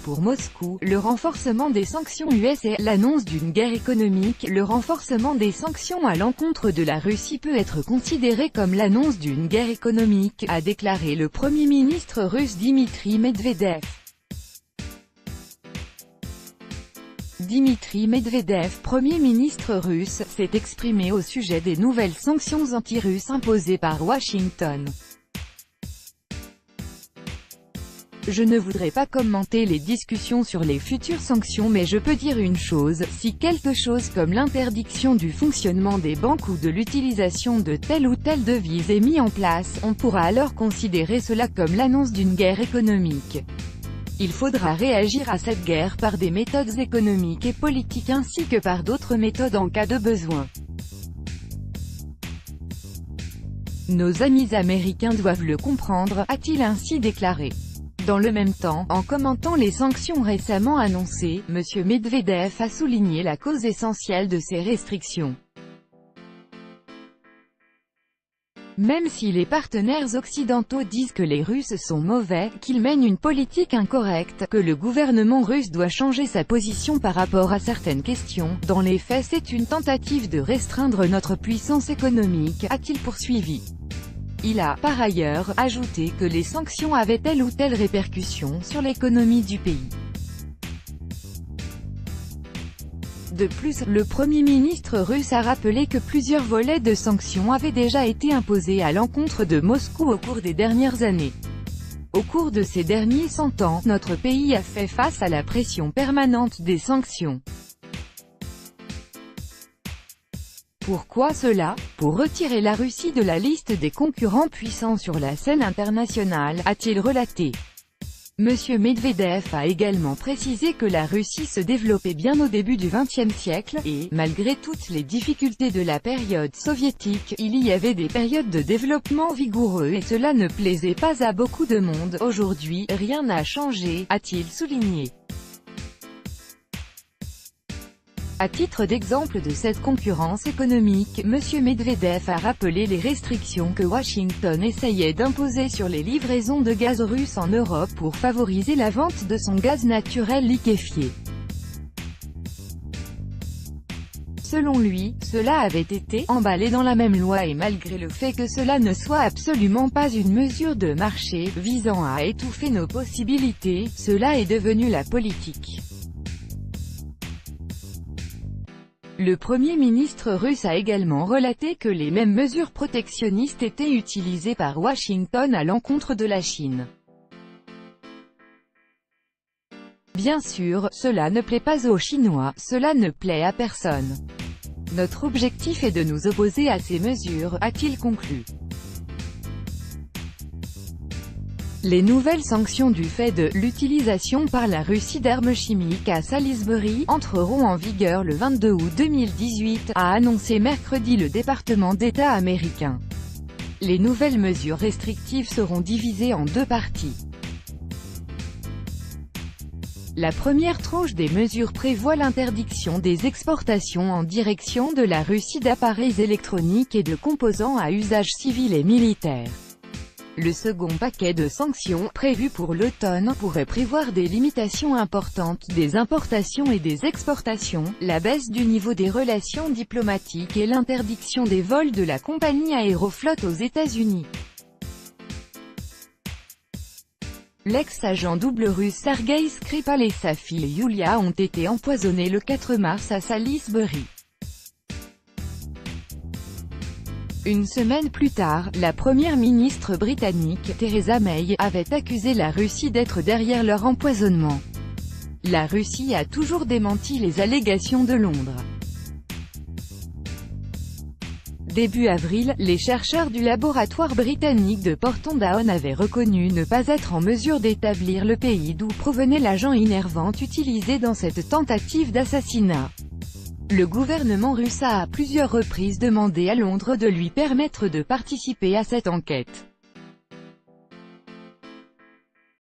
pour Moscou, le renforcement des sanctions US et l'annonce d'une guerre économique. Le renforcement des sanctions à l'encontre de la Russie peut être considéré comme l'annonce d'une guerre économique, a déclaré le Premier ministre russe Dmitry Medvedev. Dmitry Medvedev, Premier ministre russe, s'est exprimé au sujet des nouvelles sanctions anti-russes imposées par Washington. Je ne voudrais pas commenter les discussions sur les futures sanctions, mais je peux dire une chose, si quelque chose comme l'interdiction du fonctionnement des banques ou de l'utilisation de telle ou telle devise est mis en place, on pourra alors considérer cela comme l'annonce d'une guerre économique. Il faudra réagir à cette guerre par des méthodes économiques et politiques ainsi que par d'autres méthodes en cas de besoin. Nos amis américains doivent le comprendre, a-t-il ainsi déclaré. Dans le même temps, en commentant les sanctions récemment annoncées, M. Medvedev a souligné la cause essentielle de ces restrictions. Même si les partenaires occidentaux disent que les Russes sont mauvais, qu'ils mènent une politique incorrecte, que le gouvernement russe doit changer sa position par rapport à certaines questions, dans les faits c'est une tentative de restreindre notre puissance économique, a-t-il poursuivi. Il a, par ailleurs, ajouté que les sanctions avaient telle ou telle répercussion sur l'économie du pays. De plus, le Premier ministre russe a rappelé que plusieurs volets de sanctions avaient déjà été imposés à l'encontre de Moscou au cours des dernières années. Au cours de ces derniers 100 ans, notre pays a fait face à la pression permanente des sanctions. Pourquoi cela? Pour retirer la Russie de la liste des concurrents puissants sur la scène internationale, a-t-il relaté. M. Medvedev a également précisé que la Russie se développait bien au début du XXe siècle, et, malgré toutes les difficultés de la période soviétique, il y avait des périodes de développement vigoureux et cela ne plaisait pas à beaucoup de monde. Aujourd'hui, rien n'a changé, a-t-il souligné. À titre d'exemple de cette concurrence économique, M. Medvedev a rappelé les restrictions que Washington essayait d'imposer sur les livraisons de gaz russe en Europe pour favoriser la vente de son gaz naturel liquéfié. Selon lui, cela avait été emballé dans la même loi et malgré le fait que cela ne soit absolument pas une mesure de marché visant à étouffer nos possibilités, cela est devenu la politique. Le Premier ministre russe a également relaté que les mêmes mesures protectionnistes étaient utilisées par Washington à l'encontre de la Chine. Bien sûr, cela ne plaît pas aux Chinois, cela ne plaît à personne. Notre objectif est de nous opposer à ces mesures, a-t-il conclu. Les nouvelles sanctions du fait de l'utilisation par la Russie d'armes chimiques à Salisbury entreront en vigueur le 22 août 2018, a annoncé mercredi le département d'État américain. Les nouvelles mesures restrictives seront divisées en deux parties. La première tranche des mesures prévoit l'interdiction des exportations en direction de la Russie d'appareils électroniques et de composants à usage civil et militaire. Le second paquet de sanctions, prévu pour l'automne, pourrait prévoir des limitations importantes des importations et des exportations, la baisse du niveau des relations diplomatiques et l'interdiction des vols de la compagnie Aeroflot aux États-Unis. L'ex-agent double russe Sergei Skripal et sa fille Yulia ont été empoisonnés le 4 mars à Salisbury. Une semaine plus tard, la première ministre britannique, Theresa May, avait accusé la Russie d'être derrière leur empoisonnement. La Russie a toujours démenti les allégations de Londres. Début avril, les chercheurs du laboratoire britannique de Porton Down avaient reconnu ne pas être en mesure d'établir le pays d'où provenait l'agent innervant utilisé dans cette tentative d'assassinat. Le gouvernement russe a à plusieurs reprises demandé à Londres de lui permettre de participer à cette enquête.